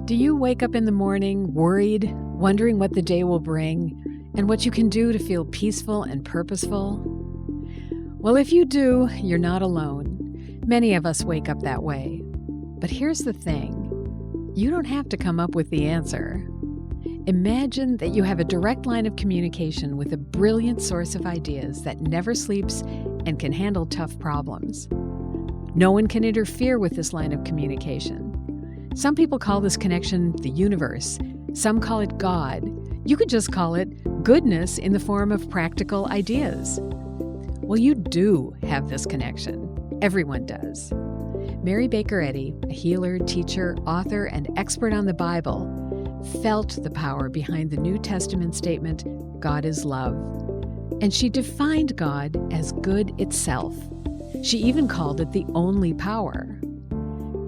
Do you wake up in the morning worried, wondering what the day will bring, and what you can do to feel peaceful and purposeful? Well, if you do, you're not alone. Many of us wake up that way. But here's the thing. You don't have to come up with the answer. Imagine that you have a direct line of communication with a brilliant source of ideas that never sleeps and can handle tough problems. No one can interfere with this line of communication. Some people call this connection the universe. Some call it God. You could just call it goodness in the form of practical ideas. Well, you do have this connection. Everyone does. Mary Baker Eddy, a healer, teacher, author, and expert on the Bible, felt the power behind the New Testament statement, God is love. And she defined God as good itself. She even called it the only power.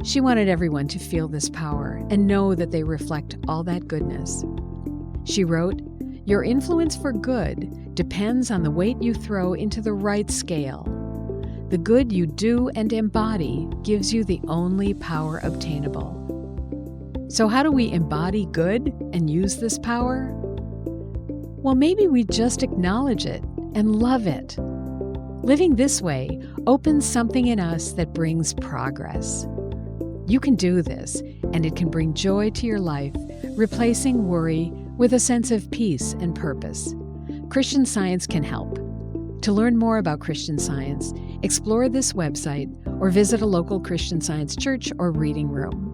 She wanted everyone to feel this power and know that they reflect all that goodness. She wrote, "Your influence for good depends on the weight you throw into the right scale. The good you do and embody gives you the only power obtainable." So how do we embody good and use this power? Well, maybe we just acknowledge it and love it. Living this way opens something in us that brings progress. You can do this, and it can bring joy to your life, replacing worry with a sense of peace and purpose. Christian Science can help. To learn more about Christian Science, explore this website or visit a local Christian Science church or reading room.